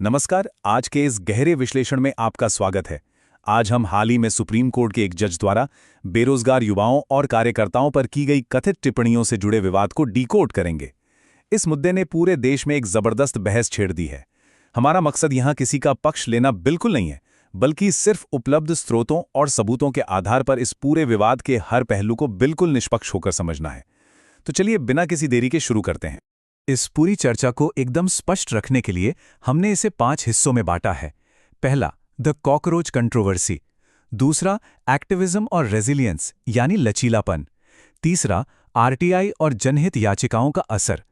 नमस्कार। आज के इस गहरे विश्लेषण में आपका स्वागत है। आज हम हाल ही में सुप्रीम कोर्ट के एक जज द्वारा बेरोजगार युवाओं और कार्यकर्ताओं पर की गई कथित टिप्पणियों से जुड़े विवाद को डिकोड करेंगे। इस मुद्दे ने पूरे देश में एक जबरदस्त बहस छेड़ दी है। हमारा मकसद यहाँ किसी का पक्ष लेना बिल्कुल नहीं है, बल्कि सिर्फ उपलब्ध स्रोतों और सबूतों के आधार पर इस पूरे विवाद के हर पहलू को बिल्कुल निष्पक्ष होकर समझना है। तो चलिए बिना किसी देरी के शुरू करते हैं। इस पूरी चर्चा को एकदम स्पष्ट रखने के लिए हमने इसे 5 हिस्सों में बांटा है। पहला, द कॉकरोच कंट्रोवर्सी। दूसरा, एक्टिविज्म और रेजिलियंस यानी लचीलापन। तीसरा, आरटीआई और जनहित याचिकाओं का असर।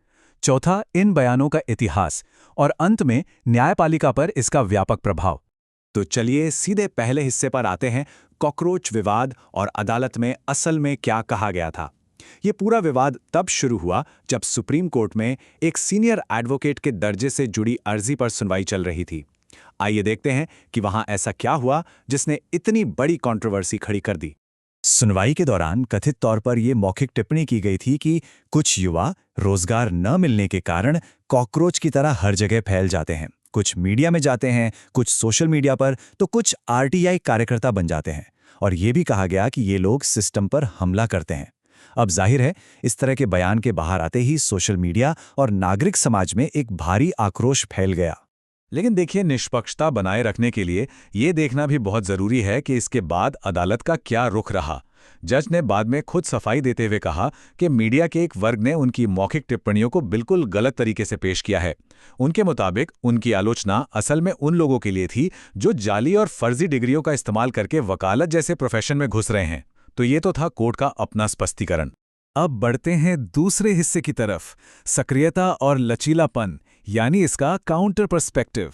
चौथा, इन बयानों का इतिहास। और अंत में न्यायपालिका पर इसका व्यापक प्रभाव। तो चलिए सीधे पहले हिस्से पर आते हैं, कॉकरोच विवाद और अदालत में असल में क्या कहा गया था। ये पूरा विवाद तब शुरू हुआ जब सुप्रीम कोर्ट में एक सीनियर एडवोकेट के दर्जे से जुड़ी अर्जी पर सुनवाई चल रही थी। आइए देखते हैं कि वहां ऐसा क्या हुआ जिसने इतनी बड़ी कंट्रोवर्सी खड़ी कर दी। सुनवाई के दौरान कथित तौर पर यह मौखिक टिप्पणी की गई थी कि कुछ युवा रोजगार न मिलने के कारण कॉकरोच की तरह हर जगह फैल जाते हैं। कुछ मीडिया में जाते हैं, कुछ सोशल मीडिया पर, तो कुछ आरटीआई कार्यकर्ता बन जाते हैं। और यह भी कहा गया कि ये लोग सिस्टम पर हमला करते हैं। अब जाहिर है, इस तरह के बयान के बाहर आते ही सोशल मीडिया और नागरिक समाज में एक भारी आक्रोश फैल गया। लेकिन देखिए, निष्पक्षता बनाए रखने के लिए ये देखना भी बहुत जरूरी है कि इसके बाद अदालत का क्या रुख रहा। जज ने बाद में खुद सफाई देते हुए कहा कि मीडिया के एक वर्ग ने उनकी मौखिक टिप्पणियों को बिल्कुल गलत तरीके से पेश किया है। उनके मुताबिक उनकी आलोचना असल में उन लोगों के लिए थी जो जाली और फर्जी डिग्रियों का इस्तेमाल करके वकालत जैसे प्रोफेशन में घुस रहे हैं। तो ये तो था कोर्ट का अपना स्पष्टीकरण। अब बढ़ते हैं दूसरे हिस्से की तरफ, सक्रियता और लचीलापन, यानी इसका काउंटर पर्सपेक्टिव।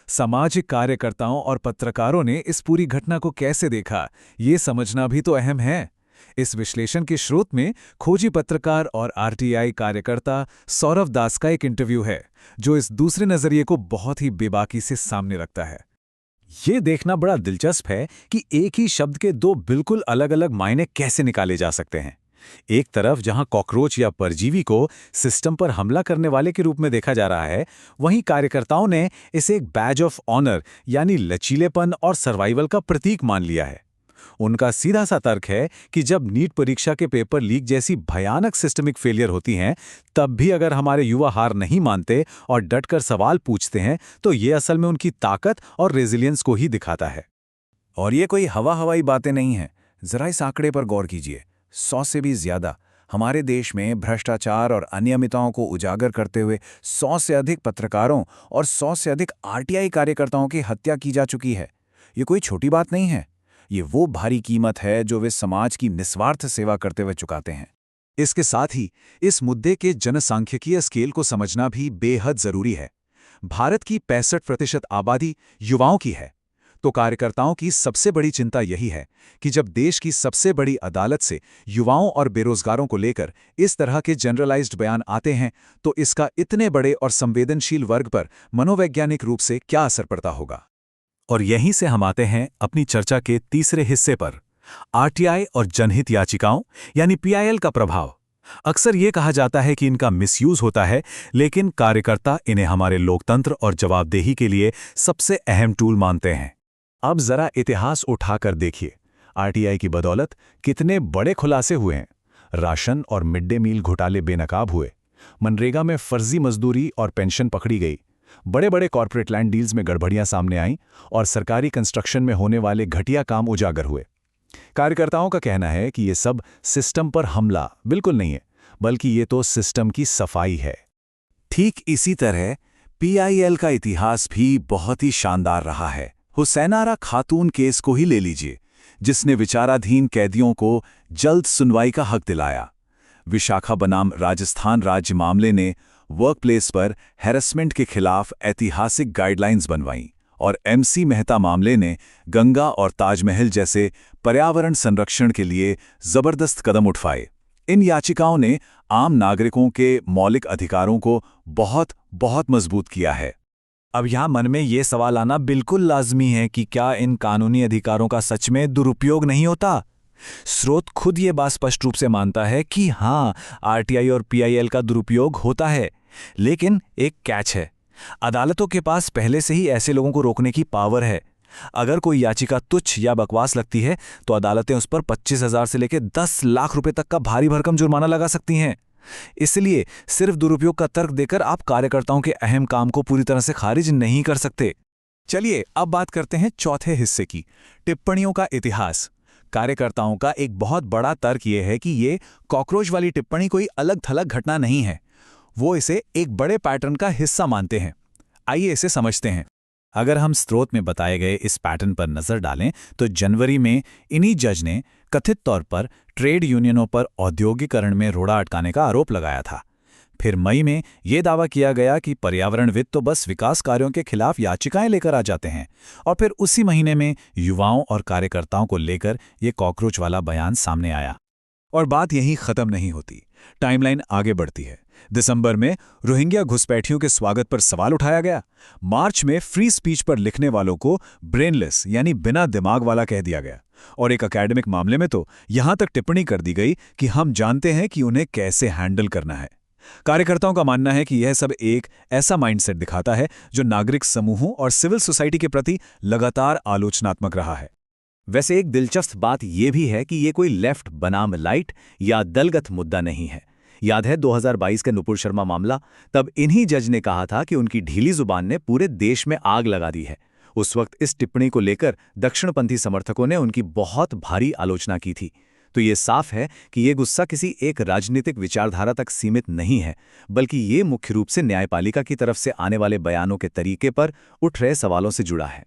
सामाजिक कार्यकर्ताओं और पत्रकारों ने इस पूरी घटना को कैसे देखा, ये समझना भी तो अहम है। इस विश्लेषण के स्रोत में खोजी पत्रकार और आरटीआई कार्यकर्ता सौरव दास का एक इंटरव्यू है, जो इस दूसरे नजरिए को बहुत ही बेबाकी से सामने रखता है। ये देखना बड़ा दिलचस्प है कि एक ही शब्द के दो बिल्कुल अलग अलग मायने कैसे निकाले जा सकते हैं। एक तरफ जहां कॉकरोच या परजीवी को सिस्टम पर हमला करने वाले के रूप में देखा जा रहा है, वहीं कार्यकर्ताओं ने इसे एक बैज ऑफ ऑनर यानी लचीलेपन और सर्वाइवल का प्रतीक मान लिया है। उनका सीधा सा तर्क है कि जब नीट परीक्षा के पेपर लीक जैसी भयानक सिस्टमिक फेलियर होती हैं, तब भी अगर हमारे युवा हार नहीं मानते और डटकर सवाल पूछते हैं, तो ये असल में उनकी ताकत और रेजिलियंस को ही दिखाता है। और ये कोई हवाई बातें नहीं हैं। जरा इस आंकड़े पर गौर कीजिए। 100 से भी ज्यादा हमारे देश में भ्रष्टाचार और अनियमितताओं को उजागर करते हुए 100 से अधिक पत्रकारों और 100 से अधिक आरटीआई कार्यकर्ताओं की हत्या की जा चुकी है। ये कोई छोटी बात नहीं है। ये वो भारी कीमत है जो वे समाज की निस्वार्थ सेवा करते हुए चुकाते हैं। इसके साथ ही इस मुद्दे के जनसांख्यिकीय स्केल को समझना भी बेहद जरूरी है। भारत की 65% आबादी युवाओं की है, तो कार्यकर्ताओं की सबसे बड़ी चिंता यही है कि जब देश की सबसे बड़ी अदालत से युवाओं और बेरोजगारों को लेकर इस तरह के जनरलाइज्ड बयान आते हैं, तो इसका इतने बड़े और संवेदनशील वर्ग पर मनोवैज्ञानिक रूप से क्या असर पड़ता होगा। और यहीं से हम आते हैं अपनी चर्चा के तीसरे हिस्से पर, आरटीआई और जनहित याचिकाओं यानी पीआईएल का प्रभाव। अक्सर ये कहा जाता है कि इनका मिसयूज होता है, लेकिन कार्यकर्ता इन्हें हमारे लोकतंत्र और जवाबदेही के लिए सबसे अहम टूल मानते हैं। अब जरा इतिहास उठाकर देखिए, आरटीआई की बदौलत कितने बड़े खुलासे हुए हैं। राशन और मिड डे मील घोटाले बेनकाब हुए, मनरेगा में फर्जी मजदूरी और पेंशन पकड़ी गई, बड़े बड़े कॉर्पोरेट लैंड डील्स में गड़बड़ियां सामने आईं और सरकारी कंस्ट्रक्शन में होने वाले घटिया काम उजागर हुए। कार्यकर्ताओं का कहना है कि ये सब सिस्टम पर हमला बिल्कुल नहीं है, बल्कि ये तो सिस्टम की सफाई है। ठीक इसी तरह पीआईएल का इतिहास भी बहुत ही शानदार रहा है। हुसैनारा खातून केस को ही ले लीजिए, जिसने विचाराधीन कैदियों को जल्द सुनवाई का हक दिलाया। विशाखा बनाम राजस्थान राज्य मामले ने वर्कप्लेस पर हैरेसमेंट के खिलाफ ऐतिहासिक गाइडलाइंस बनवाईं, और एमसी मेहता मामले ने गंगा और ताजमहल जैसे पर्यावरण संरक्षण के लिए जबरदस्त कदम उठाए। इन याचिकाओं ने आम नागरिकों के मौलिक अधिकारों को बहुत बहुत मजबूत किया है। अब यहाँ मन में ये सवाल आना बिल्कुल लाजमी है कि क्या इन कानूनी अधिकारों का सच में दुरुपयोग नहीं होता। स्रोत खुद ये बात स्पष्ट रूप से मानता है कि हाँ, आरटीआई और पीआईएल का दुरुपयोग होता है, लेकिन एक कैच है। अदालतों के पास पहले से ही ऐसे लोगों को रोकने की पावर है। अगर कोई याचिका तुच्छ या बकवास लगती है तो अदालतें उस पर 25,000 से लेकर 10 लाख रुपए तक का भारी भरकम जुर्माना लगा सकती हैं। इसलिए सिर्फ दुरुपयोग का तर्क देकर आप कार्यकर्ताओं के अहम काम को पूरी तरह से खारिज नहीं कर सकते। चलिए अब बात करते हैं चौथे हिस्से की, टिप्पणियों का इतिहास। कार्यकर्ताओं का एक बहुत बड़ा तर्क यह है कि ये कॉकरोच वाली टिप्पणी कोई अलग थलग घटना नहीं है, वो इसे एक बड़े पैटर्न का हिस्सा मानते हैं। आइए इसे समझते हैं। अगर हम स्रोत में बताए गए इस पैटर्न पर नजर डालें तो जनवरी में इन्हीं जज ने कथित तौर पर ट्रेड यूनियनों पर औद्योगिकरण में रोड़ा अटकाने का आरोप लगाया था। फिर मई में यह दावा किया गया कि पर्यावरणविद तो बस विकास कार्यों के खिलाफ याचिकाएं लेकर आ जाते हैं, और फिर उसी महीने में युवाओं और कार्यकर्ताओं को लेकर यह कॉकरोच वाला बयान सामने आया। और बात यहीं खत्म नहीं होती, टाइमलाइन आगे बढ़ती है। दिसंबर में रोहिंग्या घुसपैठियों के स्वागत पर सवाल उठाया गया। मार्च में फ्री स्पीच पर लिखने वालों को ब्रेनलेस यानी बिना दिमाग वाला कह दिया गया, और एक एकेडमिक मामले में तो यहां तक टिप्पणी कर दी गई कि हम जानते हैं कि उन्हें कैसे हैंडल करना है। कार्यकर्ताओं का मानना है कि यह सब एक ऐसा माइंडसेट दिखाता है जो नागरिक समूहों और सिविल सोसाइटी के प्रति लगातार आलोचनात्मक रहा है। वैसे एक दिलचस्प बात यह भी है कि यह कोई लेफ्ट बनाम लाइट या दलगत मुद्दा नहीं है। याद है 2022 का नुपुर शर्मा मामला? तब इन्हीं जज ने कहा था कि उनकी ढीली जुबान ने पूरे देश में आग लगा दी है। उस वक्त इस टिप्पणी को लेकर दक्षिणपंथी समर्थकों ने उनकी बहुत भारी आलोचना की थी। तो ये साफ है कि ये गुस्सा किसी एक राजनीतिक विचारधारा तक सीमित नहीं है, बल्कि ये मुख्य रूप से न्यायपालिका की तरफ से आने वाले बयानों के तरीके पर उठ रहे सवालों से जुड़ा है।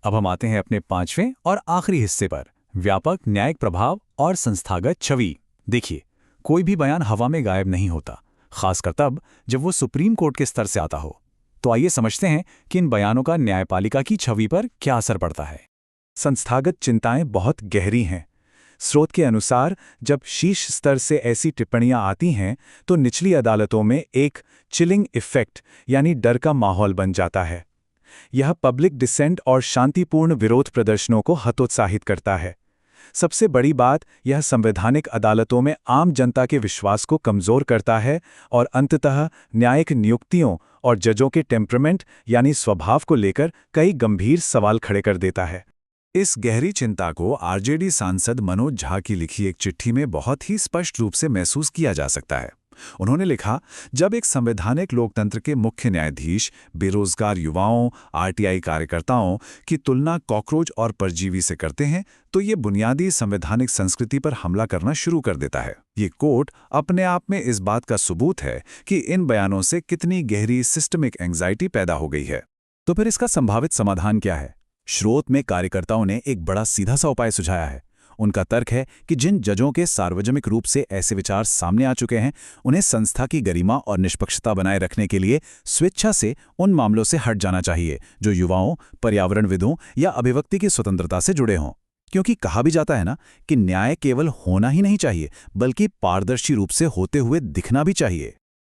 अब हम आते हैं अपने पांचवें और आखिरी हिस्से पर, व्यापक न्यायिक प्रभाव और संस्थागत छवि। देखिए, कोई भी बयान हवा में गायब नहीं होता, खासकर तब जब वो सुप्रीम कोर्ट के स्तर से आता हो। तो आइए समझते हैं कि इन बयानों का न्यायपालिका की छवि पर क्या असर पड़ता है। संस्थागत चिंताएं बहुत गहरी हैं। स्रोत के अनुसार जब शीर्ष स्तर से ऐसी टिप्पणियां आती हैं तो निचली अदालतों में एक चिलिंग इफेक्ट यानी डर का माहौल बन जाता है। यह पब्लिक डिसेंट और शांतिपूर्ण विरोध प्रदर्शनों को हतोत्साहित करता है। सबसे बड़ी बात, यह संवैधानिक अदालतों में आम जनता के विश्वास को कमजोर करता है और अंततः न्यायिक नियुक्तियों और जजों के टेम्परामेंट यानी स्वभाव को लेकर कई गंभीर सवाल खड़े कर देता है। इस गहरी चिंता को आरजेडी सांसद मनोज झा की लिखी एक चिट्ठी में बहुत ही स्पष्ट रूप से महसूस किया जा सकता है। उन्होंने लिखा, जब एक संवैधानिक लोकतंत्र के मुख्य न्यायाधीश बेरोजगार युवाओं, आरटीआई कार्यकर्ताओं की तुलना कॉकरोच और परजीवी से करते हैं तो ये बुनियादी संवैधानिक संस्कृति पर हमला करना शुरू कर देता है। ये कोर्ट अपने आप में इस बात का सबूत है कि इन बयानों से कितनी गहरी सिस्टमिक एंग्जाइटी पैदा हो गई है। तो फिर इसका संभावित समाधान क्या है? स्रोत में कार्यकर्ताओं ने एक बड़ा सीधा सा उपाय सुझाया है। उनका तर्क है कि जिन जजों के सार्वजनिक रूप से ऐसे विचार सामने आ चुके हैं, उन्हें संस्था की गरिमा और निष्पक्षता बनाए रखने के लिए स्वेच्छा से उन मामलों से हट जाना चाहिए जो युवाओं, पर्यावरणविदों या अभिव्यक्ति की स्वतंत्रता से जुड़े हों। क्योंकि कहा भी जाता है ना कि न्याय केवल होना ही नहीं चाहिए, बल्कि पारदर्शी रूप से होते हुए दिखना भी चाहिए।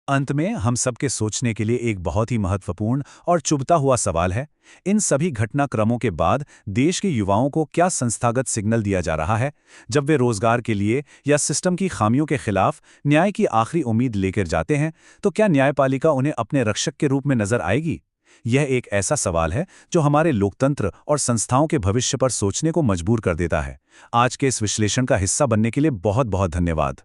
अंत में हम सबके सोचने के लिए एक बहुत ही महत्वपूर्ण और चुभता हुआ सवाल है, इन सभी घटनाक्रमों के बाद देश के युवाओं को क्या संस्थागत सिग्नल दिया जा रहा है? जब वे रोजगार के लिए या सिस्टम की खामियों के खिलाफ न्याय की आखिरी उम्मीद लेकर जाते हैं, तो क्या न्यायपालिका उन्हें अपने रक्षक के रूप में नजर आएगी? यह एक ऐसा सवाल है जो हमारे लोकतंत्र और संस्थाओं के भविष्य पर सोचने को मजबूर कर देता है। आज के इस विश्लेषण का हिस्सा बनने के लिए बहुत बहुत धन्यवाद।